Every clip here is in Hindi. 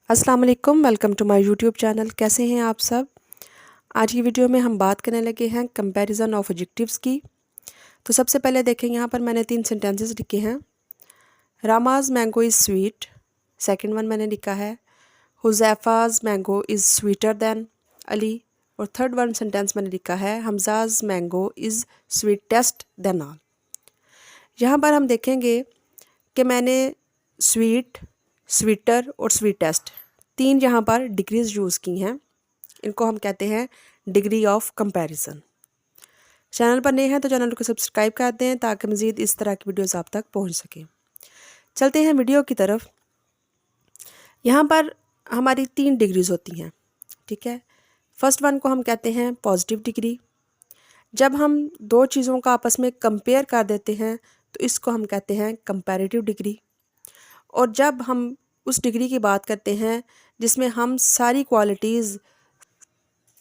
अस्सलाम वालेकुम, welcome to my YouTube channel. कैसे हैं आप सब। आज की वीडियो में हम बात करने लगे हैं कंपैरिजन ऑफ एडजेक्टिव्स की। तो सबसे पहले देखें, यहाँ पर मैंने 3 सेंटेंसेस लिखे हैं। Rama's mango is sweet. Second one मैंने लिखा है Huzaifa's mango is sweeter than Ali. और थर्ड वन सेंटेंस मैंने लिखा है Hamza's mango is sweetest than all. यहाँ पर हम देखेंगे कि मैंने स्वीट, स्वीटर और स्वीटेस्ट 3 यहाँ पर डिग्रीज यूज़ की हैं। इनको हम कहते हैं डिग्री ऑफ कंपैरिजन। चैनल पर नए हैं तो चैनल को सब्सक्राइब कर दें ताकि मज़ीद इस तरह की वीडियोस आप तक पहुंच सकें। चलते हैं वीडियो की तरफ। यहाँ पर हमारी 3 डिग्रीज होती हैं, ठीक है। फर्स्ट वन को हम कहते हैं पॉजिटिव डिग्री। जब हम 2 चीज़ों का आपस में कंपेयर कर देते हैं तो इसको हम कहते हैं कंपैरेटिव डिग्री। और जब हम उस डिग्री की बात करते हैं जिसमें हम सारी क्वालिटीज़,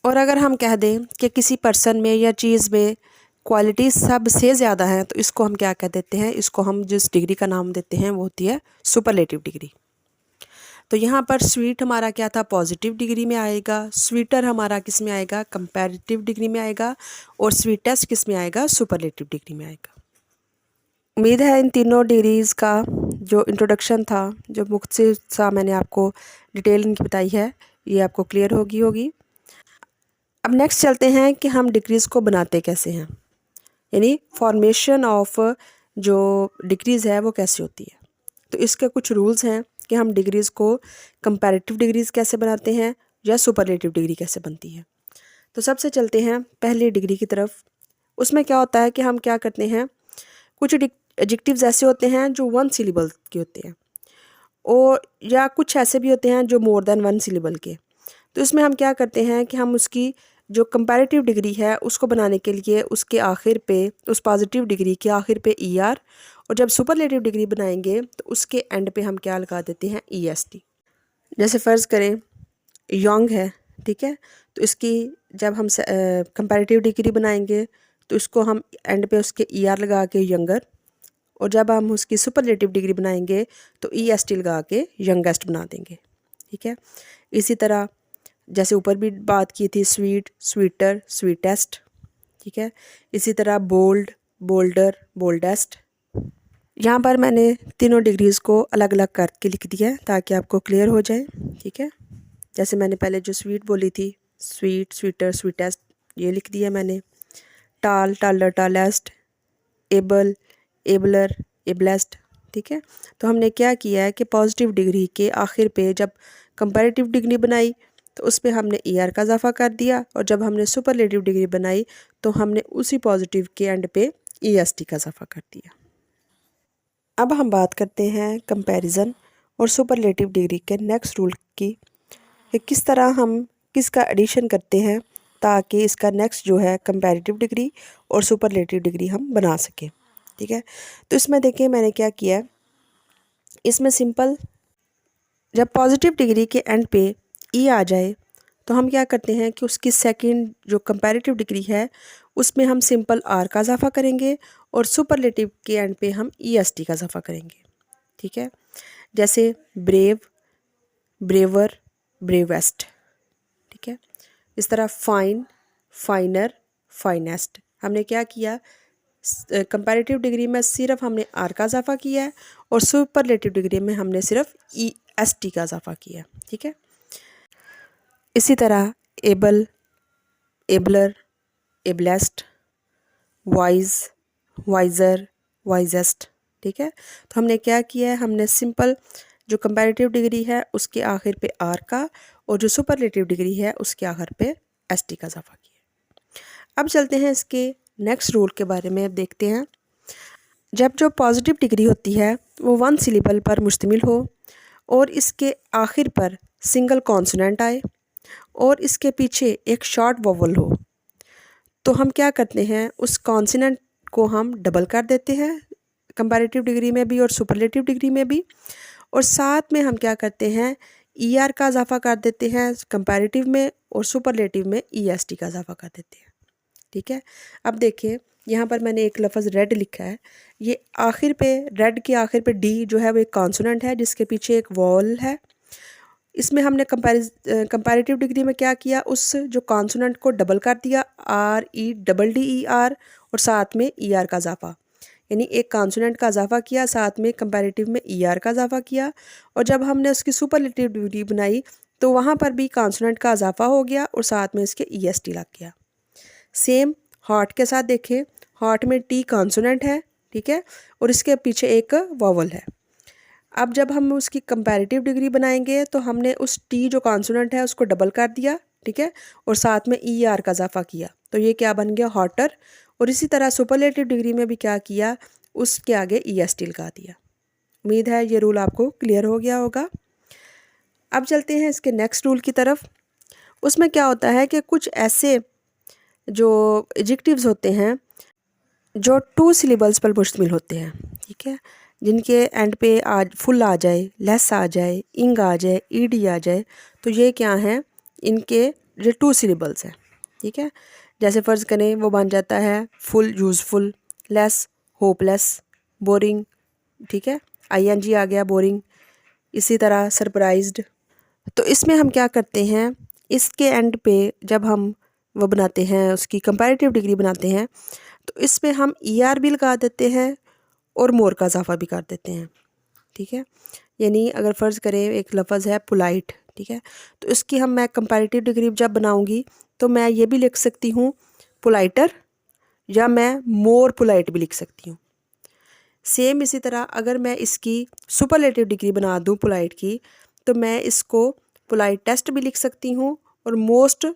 और अगर हम कह दें कि किसी पर्सन में या चीज़ में क्वालिटी सबसे ज़्यादा है तो इसको हम क्या कह देते हैं, इसको हम जिस डिग्री का नाम देते हैं वो होती है सुपरलेटिव डिग्री। तो यहाँ पर स्वीट हमारा क्या था, पॉजिटिव डिग्री में आएगा। स्वीटर हमारा किस में आएगा, कंपैरेटिव डिग्री में आएगा। और स्वीटेस्ट किस में आएगा, सुपरलेटिव डिग्री में आएगा। उम्मीद है इन तीनों डिग्रीज़ का जो इंट्रोडक्शन था, जो मुख्तसर सा मैंने आपको डिटेल इनकी बताई है, ये आपको क्लियर होगी। अब नेक्स्ट चलते हैं कि हम डिग्रीज़ को बनाते कैसे हैं, यानी फॉर्मेशन ऑफ जो डिग्रीज़ है वो कैसे होती है। तो इसके कुछ रूल्स हैं कि हम डिग्रीज़ को कंपैरेटिव डिग्रीज़ कैसे बनाते हैं या सुपरलेटिव डिग्री कैसे बनती है। तो सबसे चलते हैं पहली डिग्री की तरफ। उसमें क्या होता है कि हम क्या करते हैं, कुछ एडजेक्टिव्स ऐसे होते हैं जो 1 सिलेबल के होते हैं, और या कुछ ऐसे भी होते हैं जो मोर देन 1 सिलेबल के। तो इसमें हम क्या करते हैं कि हम उसकी जो कंपैरेटिव डिग्री है उसको बनाने के लिए उसके आखिर पे, उस पॉजिटिव डिग्री के आखिर पे ER, और जब सुपरलेटिव डिग्री बनाएंगे तो उसके एंड पे हम क्या लगा देते हैं EST। जैसे फ़र्ज़ करें यंग है, ठीक है, तो इसकी जब हम कंपैरेटिव डिग्री बनाएंगे तो इसको हम एंड पे उसके ER लगा के यंगर, और जब हम उसकी सुपरलेटिव डिग्री बनाएंगे तो EST लगा के यंगेस्ट बना देंगे, ठीक है। इसी तरह जैसे ऊपर भी बात की थी, स्वीट, स्वीटर, स्वीटेस्ट, ठीक है। इसी तरह बोल्ड, बोल्डर, बोल्डेस्ट। यहाँ पर मैंने तीनों डिग्रीज़ को अलग अलग करके लिख दिया है ताकि आपको क्लियर हो जाए, ठीक है। जैसे मैंने पहले जो स्वीट बोली थी, स्वीट, स्वीटर, स्वीटेस्ट, ये लिख दिया मैंने। टाल, taller, tallest, able, abler, ablest, ठीक है। तो हमने क्या किया है कि पॉजिटिव डिग्री के आखिर पे जब कंपैरेटिव डिग्री बनाई तो उस पर हमने ER का इजाफा कर दिया, और जब हमने सुपरलेटिव डिग्री बनाई तो हमने उसी पॉजिटिव के एंड पे EST का इजाफा कर दिया। अब हम बात करते हैं कंपैरिजन और सुपरलेटिव डिग्री के नेक्स्ट रूल की, कि किस तरह हम किसका एडिशन करते हैं ताकि इसका नेक्स्ट जो है कंपैरेटिव डिग्री और सुपरलेटिव डिग्री हम बना सकें, ठीक है। तो इसमें देखिए मैंने क्या किया है, इसमें सिंपल जब पॉजिटिव डिग्री के एंड पे E आ जाए तो हम क्या करते हैं कि उसकी सेकंड जो कंपैरेटिव डिग्री है उसमें हम सिंपल R का इजाफा करेंगे, और सुपरलेटिव के एंड पे हम EST का इजाफा करेंगे, ठीक है। जैसे ब्रेव, ब्रेवर, ब्रेवेस्ट, ठीक है। इस तरह फाइन, फाइनर, फाइनेस्ट। हमने क्या किया, कंपैरेटिव डिग्री में सिर्फ हमने R का इजाफा किया है, और सुपरलेटिव डिग्री में हमने सिर्फ EST का इजाफा किया है, ठीक है। इसी तरह able, abler, ablest, wise, wiser, wisest, ठीक है। तो हमने क्या किया है, हमने सिंपल जो कंपैरेटिव डिग्री है उसके आखिर पे R का, और जो सुपरलेटिव डिग्री है उसके आखिर पे ST का इजाफा किया। अब चलते हैं इसके नेक्स्ट रूल के बारे में। अब देखते हैं, जब जो पॉजिटिव डिग्री होती है वो 1 सिलेबल पर मुश्तमिल हो, और इसके आखिर पर सिंगल कॉन्सोनेंट आए, और इसके पीछे एक शॉर्ट वोवल हो, तो हम क्या करते हैं, उस कॉन्सोनेंट को हम डबल कर देते हैं कंपैरेटिव डिग्री में भी और सुपरलेटिव डिग्री में भी, और साथ में हम क्या करते हैं, ER का इजाफा कर देते हैं कंपैरेटिव में, और सुपरलेटिव में EST का इजाफा कर देते हैं, ठीक है। अब देखिए यहाँ पर मैंने एक लफ्ज़ रेड लिखा है, ये आखिर पे, रेड के आखिर पे D जो है वो एक कॉन्सोनेंट है जिसके पीछे एक वॉल है। इसमें हमने कंपैरेटिव डिग्री में क्या किया, उस जो कॉन्सोनेंट को डबल कर दिया, REDDER, और साथ में ER का इजाफा, यानी एक कॉन्सोनेंट का इजाफा किया, साथ में कंपैरेटिव में ER का इजाफा किया। और जब हमने उसकी सुपरलेटिव डिग्री बनाई तो वहाँ पर भी कॉन्सोनेंट का इजाफा हो गया और साथ में इसके EST लग गया। सेम हॉट के साथ देखें, हॉट में T कॉन्सोनेंट है, ठीक है, और इसके पीछे एक वॉवल है। अब जब हम उसकी कंपैरेटिव डिग्री बनाएंगे तो हमने उस T जो कॉन्सोनेंट है उसको डबल कर दिया, ठीक है, और साथ में ER का इजाफा किया, तो ये क्या बन गया, हॉटर। और इसी तरह सुपरलेटिव डिग्री में भी क्या किया, उसके आगे EST लगा दिया। उम्मीद है ये रूल आपको क्लियर हो गया होगा। अब चलते हैं इसके नेक्स्ट रूल की तरफ। उसमें क्या होता है कि कुछ ऐसे जो एडजेक्टिव्स होते हैं जो 2 सिलेबल्स पर मुश्तमिल होते हैं, ठीक है, जिनके एंड पे फुल आ जाए, लेस आ जाए, इंग आ जाए, ED आ जाए, तो ये क्या हैं, इनके जो 2 सिलेबल्स हैं, ठीक है। जैसे फ़र्ज़ करें वो बन जाता है full useful, less hopeless, boring, ठीक है, ING आ गया बोरिंग। इसी तरह सरप्राइज्ड। तो इसमें हम क्या करते हैं, इसके एंड पे जब हम वो बनाते हैं, उसकी कंपैरेटिव डिग्री बनाते हैं, तो इसमें हम ER भी लगा देते हैं और मोर का इजाफा भी कर देते हैं, ठीक है। यानी अगर फ़र्ज़ करें एक लफ्ज़ है पोलाइट, ठीक है, तो इसकी मैं कंपैरेटिव डिग्री जब बनाऊंगी तो मैं ये भी लिख सकती हूँ पोलाइटर, या मैं मोर पोलाइट भी लिख सकती हूँ। सेम इसी तरह अगर मैं इसकी सुपरलेटिव डिग्री बना दूँ पोलाइट की, तो मैं इसको पोलाइट टेस्ट भी लिख सकती हूँ और मोस्ट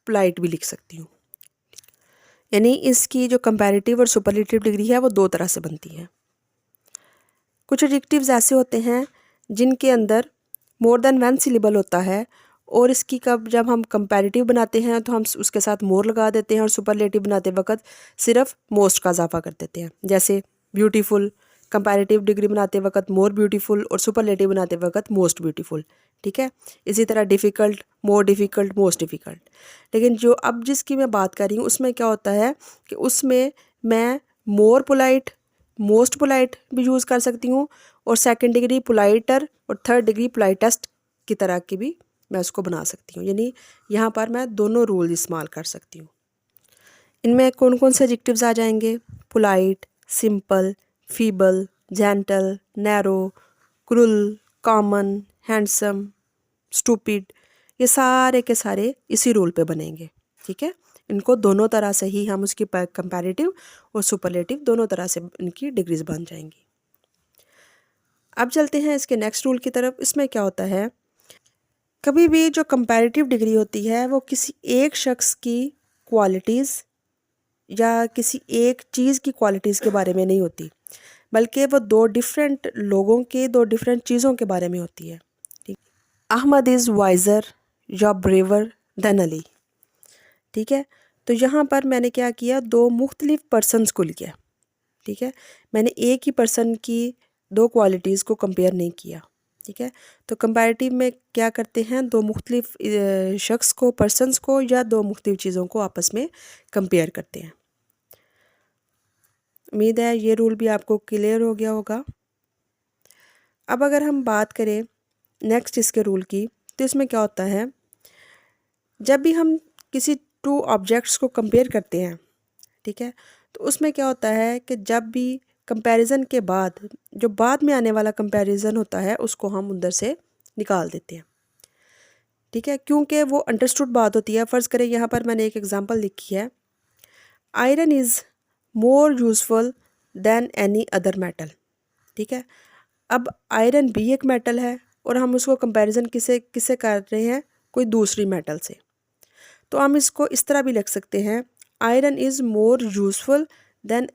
पोलाइट भी लिख सकती हूँ। यानी इसकी जो कंपैरेटिव और सुपरलेटिव डिग्री है वो 2 तरह से बनती है। कुछ एडजेक्टिव्स ऐसे होते हैं जिनके अंदर मोर देन 1 सिलेबल होता है, और इसकी जब हम कंपैरेटिव बनाते हैं तो हम उसके साथ मोर लगा देते हैं, और सुपरलेटिव बनाते वक्त सिर्फ मोस्ट का इजाफा कर देते हैं। जैसे ब्यूटीफुल, कंपैरेटिव डिग्री बनाते वक्त मोर ब्यूटीफुल और सुपरलेटिव बनाते वक्त मोस्ट ब्यूटीफुल, ठीक है। इसी तरह difficult, more difficult, most difficult. लेकिन जो अब जिसकी मैं बात कर रही हूँ उसमें क्या होता है कि उसमें मैं मोर पोलाइट, मोस्ट पोलाइट भी यूज़ कर सकती हूँ, और सेकंड डिग्री पोलाइटर और थर्ड डिग्री पोलाइटेस्ट की तरह की भी मैं उसको बना सकती हूँ। यानी यहाँ पर मैं दोनों रूल इस्तेमाल कर सकती हूँ। इनमें कौन कौन से एडजेक्टिव्स आ जाएंगे, polite, simple, feeble, gentle, narrow, cruel, common, handsome, stupid, ये सारे के सारे इसी रूल पे बनेंगे, ठीक है। इनको दोनों तरह से ही हम उसकी कंपैरेटिव और सुपरलेटिव दोनों तरह से इनकी डिग्रीज बन जाएंगी। अब चलते हैं इसके नेक्स्ट रूल की तरफ। इसमें क्या होता है, कभी भी जो कंपैरेटिव डिग्री होती है वो किसी एक शख्स की क्वालिटीज़ या किसी एक चीज़ की क्वालिटीज़ के बारे में नहीं होती, बल्कि वो 2 डिफरेंट लोगों के 2 डिफरेंट चीज़ों के बारे में होती है, ठीक। अहमद इज़ वाइज़र या ब्रेवर देन अली, ठीक है। तो यहाँ पर मैंने क्या किया, 2 मुख्तलिफ पर्सनस को लिया, ठीक है। मैंने एक ही पर्सन की 2 क्वालिटीज़ को कंपेयर नहीं किया, ठीक है। तो कंपैरेटिव में क्या करते हैं, 2 मुख्तलिफ शख्स को, पर्सनस को, या 2 मुख्तलिफ चीज़ों को आपस में कंपेयर करते हैं। उम्मीद है ये रूल भी आपको क्लियर हो गया होगा। अब अगर हम बात करें नेक्स्ट इसके रूल की, तो इसमें क्या होता है, जब भी हम किसी 2 ऑब्जेक्ट्स को कंपेयर करते हैं, ठीक है, तो उसमें क्या होता है कि जब भी कंपैरिजन के बाद जो बाद में आने वाला कंपैरिजन होता है उसको हम उधर से निकाल देते हैं, ठीक है, क्योंकि वो अंडरस्टूड बात होती है। फ़र्ज़ करें यहाँ पर मैंने एक एग्जांपल लिखी है, iron is more useful than any other metal, ठीक है। अब आयरन भी एक मेटल है और हम उसको कंपैरिजन किससे कर रहे हैं, कोई दूसरी मेटल से। तो हम इसको इस तरह भी लिख सकते हैं, iron is more useful then